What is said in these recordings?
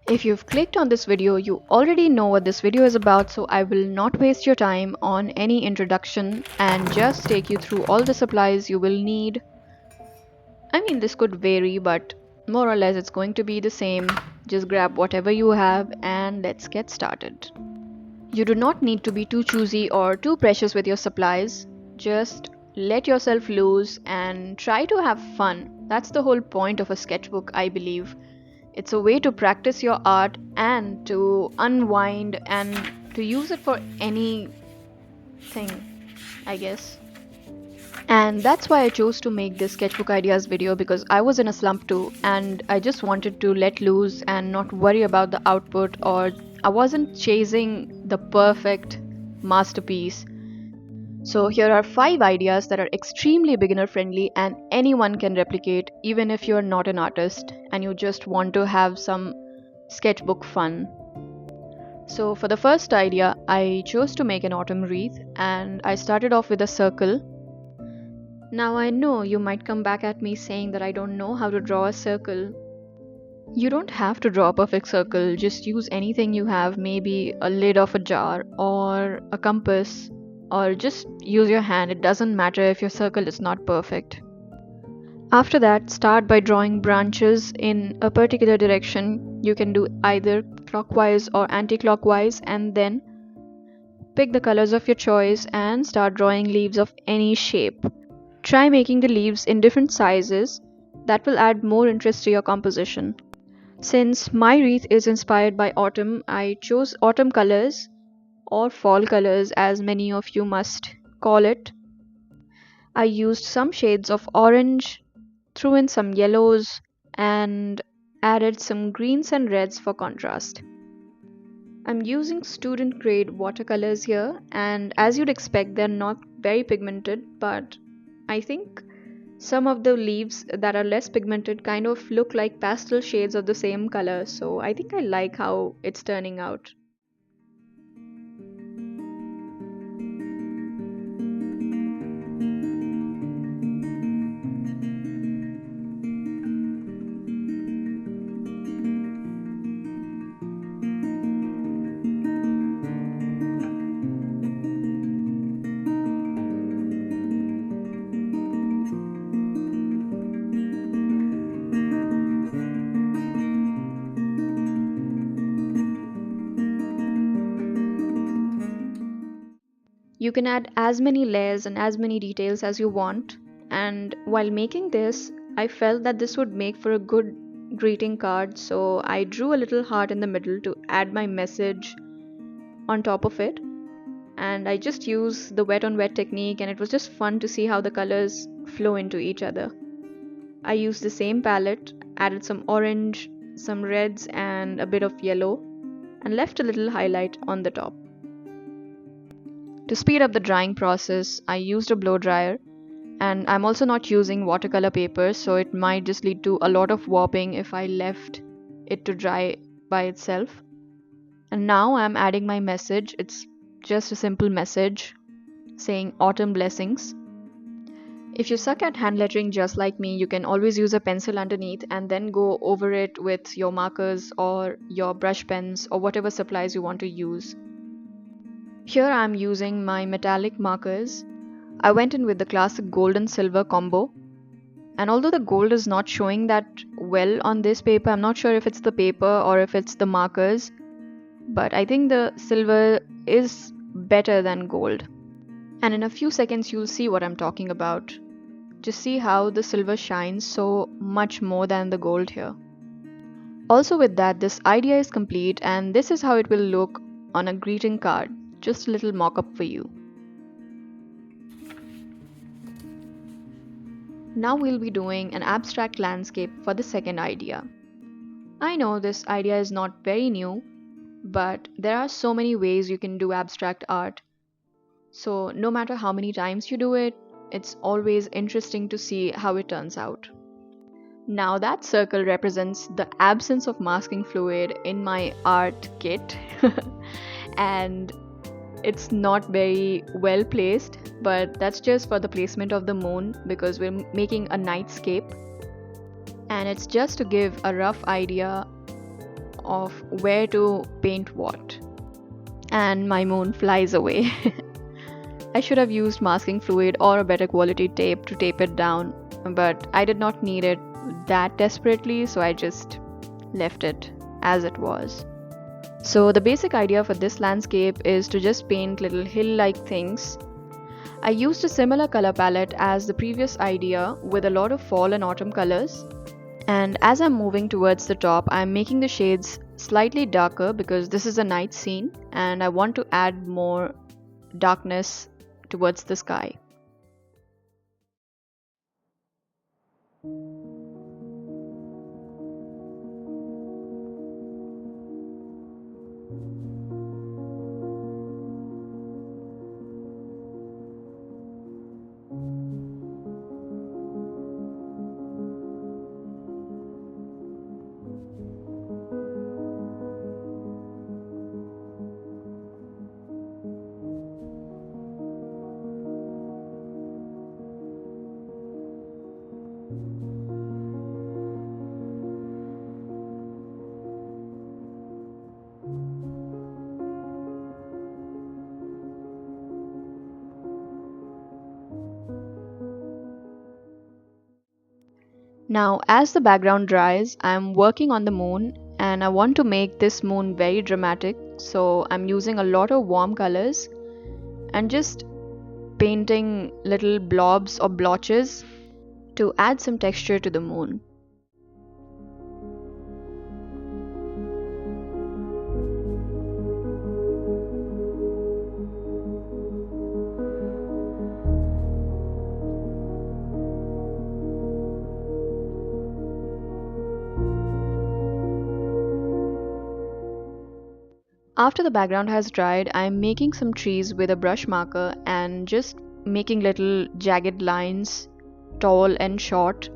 If you've clicked on this video, you already know what this video is about, so I will not waste your time on any introduction and just take you through all the supplies you will need. I mean, this could vary, but more or less it's going to be the same. Just grab whatever you have and let's get started. You do not need to be too choosy or too precious with your supplies. Just let yourself loose and try to have fun. That's the whole point of a sketchbook, I believe. It's a way to practice your art and to unwind and to use it for anything, I guess. And that's why I chose to make this sketchbook ideas video, because I was in a slump too and I just wanted to let loose and not worry about the output, or I wasn't chasing the perfect masterpiece. So here are 5 ideas that are extremely beginner friendly and anyone can replicate, even if you're not an artist and you just want to have some sketchbook fun. So for the first idea, I chose to make an autumn wreath and I started off with a circle. Now I know you might come back at me saying that I don't know how to draw a circle. You don't have to draw a perfect circle, just use anything you have, maybe a lid of a jar or a compass, or just use your hand. It doesn't matter if your circle is not perfect. After that, start by drawing branches in a particular direction. You can do either clockwise or anti-clockwise, and then pick the colors of your choice and start drawing leaves of any shape. Try making the leaves in different sizes. That will add more interest to your composition. Since my wreath is inspired by autumn, I chose autumn colors, or fall colors as many of you must call it. I used some shades of orange, threw in some yellows, and added some greens and reds for contrast. I'm using student grade watercolors here, and as you'd expect, they're not very pigmented, but I think some of the leaves that are less pigmented kind of look like pastel shades of the same color, so I think I like how it's turning out. You can add as many layers and as many details as you want, and while making this, I felt that this would make for a good greeting card, so I drew a little heart in the middle to add my message on top of it. And I just used the wet on wet technique, and it was just fun to see how the colors flow into each other. I used the same palette, added some orange, some reds, and a bit of yellow, and left a little highlight on the top. To speed up the drying process, I used a blow dryer, and I'm also not using watercolor paper, so it might just lead to a lot of warping if I left it to dry by itself. And now I'm adding my message. It's just a simple message saying autumn blessings. If you suck at hand lettering just like me, you can always use a pencil underneath and then go over it with your markers or your brush pens or whatever supplies you want to use. Here I'm using my metallic markers. I went in with the classic gold and silver combo. And although the gold is not showing that well on this paper, I'm not sure if it's the paper or if it's the markers, but I think the silver is better than gold. And in a few seconds you'll see what I'm talking about. Just see how the silver shines so much more than the gold here. Also with that, this idea is complete, and this is how it will look on a greeting card. Just a little mock-up for you. Now we'll be doing an abstract landscape for the second idea. I know this idea is not very new, but there are so many ways you can do abstract art. So no matter how many times you do it, it's always interesting to see how it turns out. Now that circle represents the absence of masking fluid in my art kit. and it's not very well placed, but that's just for the placement of the moon because we're making a nightscape, and it's just to give a rough idea of where to paint what. And my moon flies away. I should have used masking fluid or a better quality tape to tape it down, but I did not need it that desperately, so I just left it as it was. So the basic idea for this landscape is to just paint little hill-like things. I used a similar color palette as the previous idea with a lot of fall and autumn colors. And as I'm moving towards the top, I'm making the shades slightly darker because this is a night scene and I want to add more darkness towards the sky. Now, as the background dries, I'm working on the moon and I want to make this moon very dramatic, so I'm using a lot of warm colors and just painting little blobs or blotches to add some texture to the moon. After the background has dried, I'm making some trees with a brush marker and just making little jagged lines, tall and short.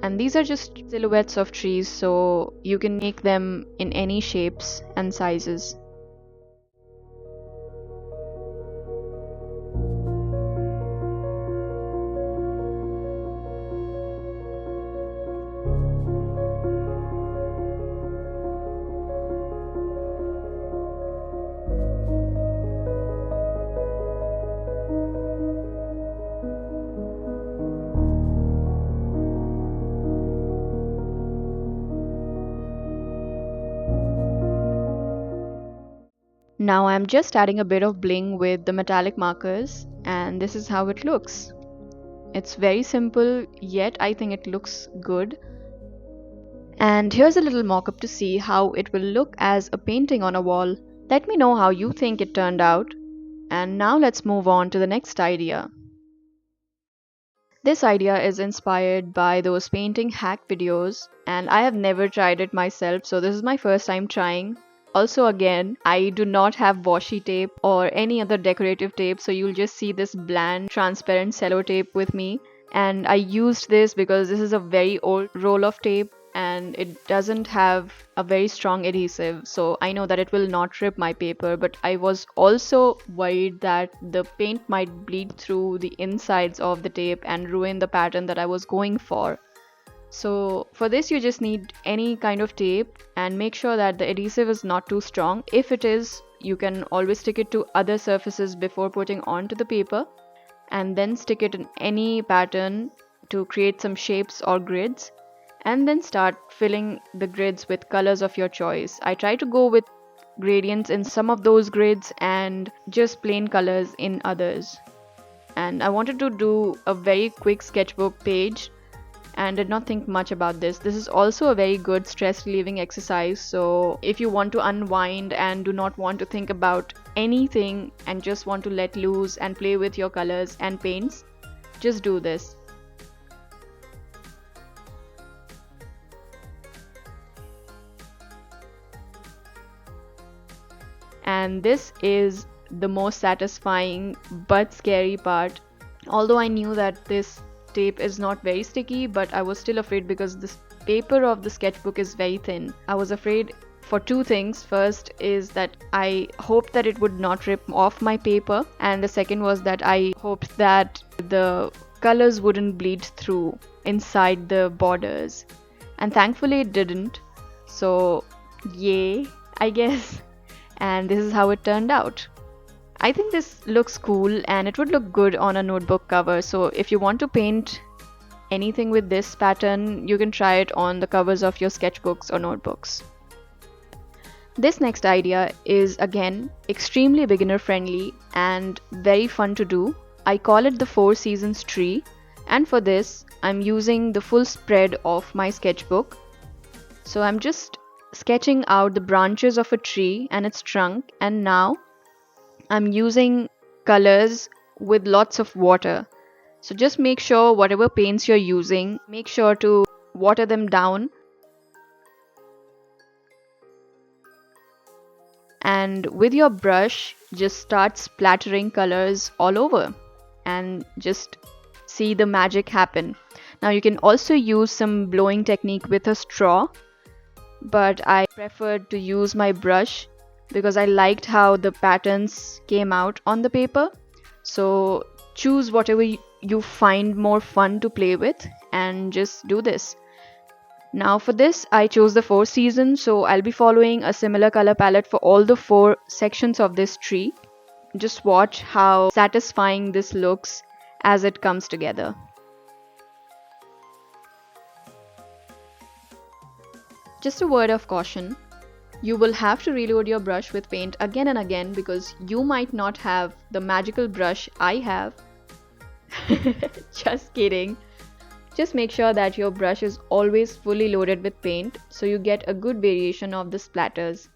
And these are just silhouettes of trees, so you can make them in any shapes and sizes. Now I'm just adding a bit of bling with the metallic markers, and this is how it looks. It's very simple, yet I think it looks good. And here's a little mock-up to see how it will look as a painting on a wall. Let me know how you think it turned out. And now let's move on to the next idea. This idea is inspired by those painting hack videos, and I have never tried it myself, so this is my first time trying. Also, again, I do not have washi tape or any other decorative tape, so you'll just see this bland transparent sellotape with me. And I used this because this is a very old roll of tape and it doesn't have a very strong adhesive, so I know that it will not rip my paper, but I was also worried that the paint might bleed through the insides of the tape and ruin the pattern that I was going for. So for this you just need any kind of tape and make sure that the adhesive is not too strong. If it is, you can always stick it to other surfaces before putting onto the paper, and then stick it in any pattern to create some shapes or grids, and then start filling the grids with colors of your choice. I try to go with gradients in some of those grids and just plain colors in others. And I wanted to do a very quick sketchbook page and did not think much about this. This is also a very good stress relieving exercise, so if you want to unwind and do not want to think about anything and just want to let loose and play with your colors and paints, just do this. And this is the most satisfying but scary part. Although I knew that this tape is not very sticky, but I was still afraid because this paper of the sketchbook is very thin. I was afraid for two things. First is that I hoped that it would not rip off my paper, and the second was that I hoped that the colors wouldn't bleed through inside the borders. And thankfully it didn't. So, yay, I guess. And this is how it turned out. I think this looks cool and it would look good on a notebook cover. So if you want to paint anything with this pattern, you can try it on the covers of your sketchbooks or notebooks. This next idea is again extremely beginner friendly and very fun to do. I call it the Four Seasons tree, and for this I'm using the full spread of my sketchbook. So I'm just sketching out the branches of a tree and its trunk, and now I'm using colors with lots of water. So just make sure whatever paints you're using, make sure to water them down. And with your brush, just start splattering colors all over and just see the magic happen. Now you can also use some blowing technique with a straw, but I preferred to use my brush because I liked how the patterns came out on the paper. So choose whatever you find more fun to play with and just do this. Now for this I chose the Four Seasons, so I'll be following a similar color palette for all the four sections of this tree. Just watch how satisfying this looks as it comes together. Just a word of caution, you will have to reload your brush with paint again and again because you might not have the magical brush I have. Just kidding. Just make sure that your brush is always fully loaded with paint so you get a good variation of the splatters.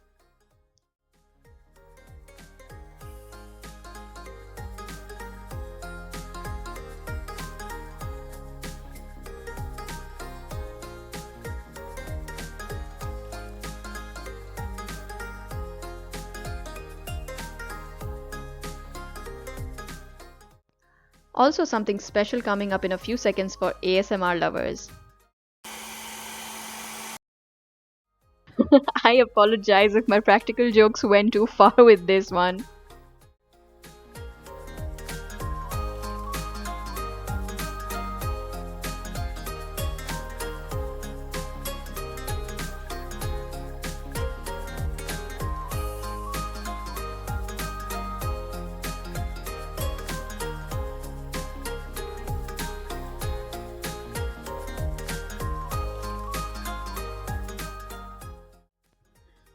Also, something special coming up in a few seconds for ASMR lovers. I apologize if my practical jokes went too far with this one.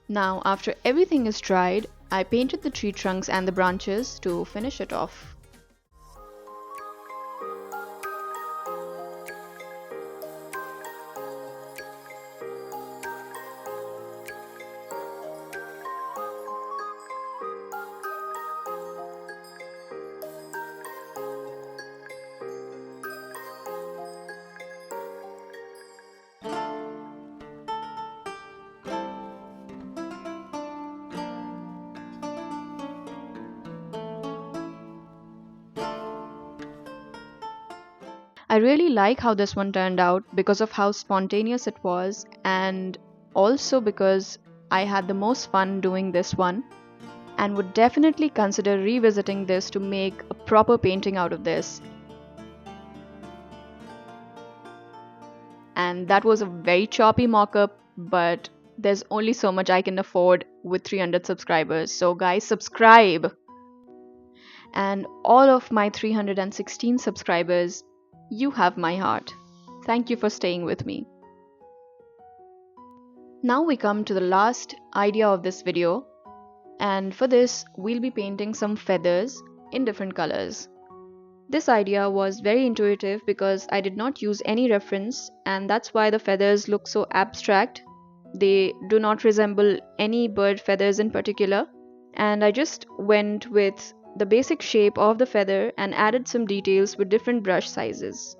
Now, after everything is dried, I painted the tree trunks and the branches to finish it off. I really like how this one turned out because of how spontaneous it was, and also because I had the most fun doing this one and would definitely consider revisiting this to make a proper painting out of this. And that was a very choppy mock-up, but there's only so much I can afford with 300 subscribers. So guys, subscribe! And all of my 316 subscribers, you have my heart. Thank you for staying with me. Now we come to the last idea of this video, and for this we'll be painting some feathers in different colors. This idea was very intuitive because I did not use any reference, and that's why the feathers look so abstract. They do not resemble any bird feathers in particular, and I just went with the basic shape of the feather and added some details with different brush sizes.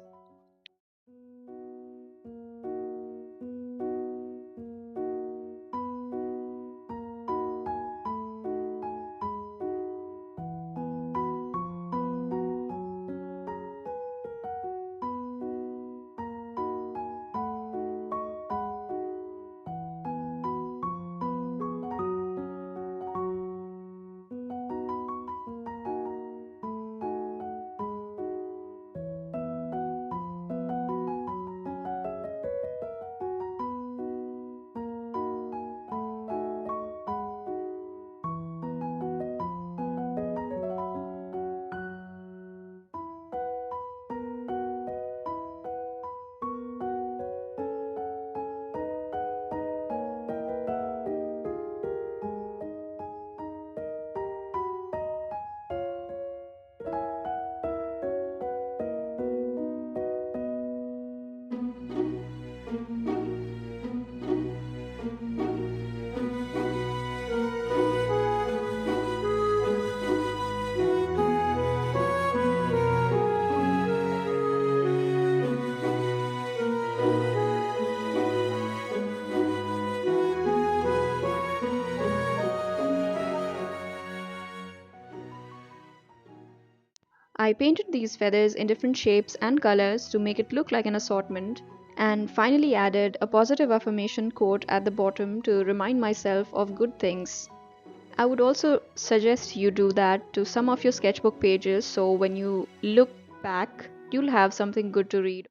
I painted these feathers in different shapes and colors to make it look like an assortment, and finally added a positive affirmation quote at the bottom to remind myself of good things. I would also suggest you do that to some of your sketchbook pages so when you look back, you'll have something good to read.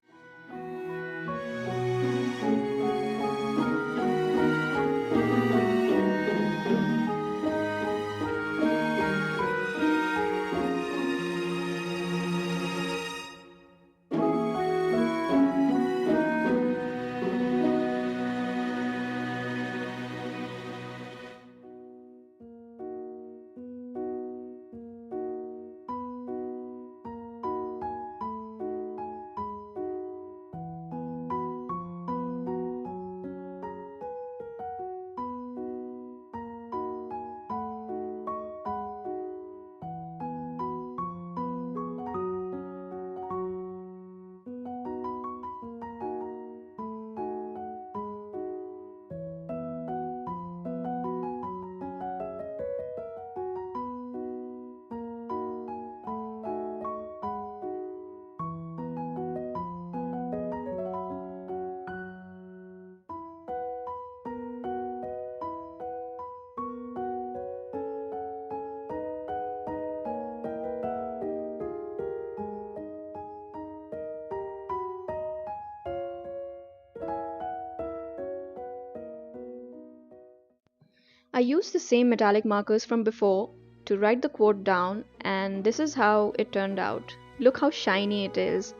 I used the same metallic markers from before to write the quote down, and this is how it turned out. Look how shiny it is.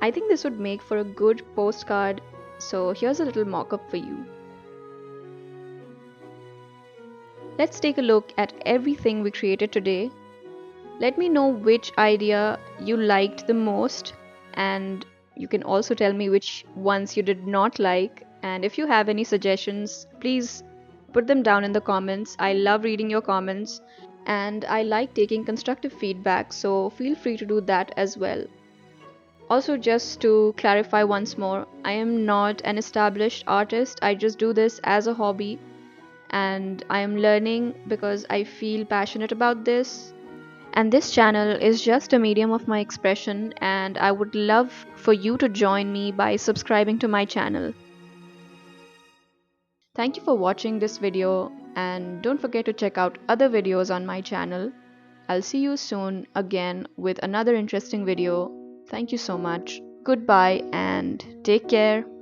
I think this would make for a good postcard, so here's a little mock up for you. Let's take a look at everything we created today. Let me know which idea you liked the most, and you can also tell me which ones you did not like. And if you have any suggestions, please put them down in the comments. I love reading your comments and I like taking constructive feedback, so feel free to do that as well. Also, just to clarify once more, I am not an established artist, I just do this as a hobby and I am learning because I feel passionate about this. And this channel is just a medium of my expression, and I would love for you to join me by subscribing to my channel. Thank you for watching this video, and don't forget to check out other videos on my channel. I'll see you soon again with another interesting video. Thank you so much. Goodbye and take care.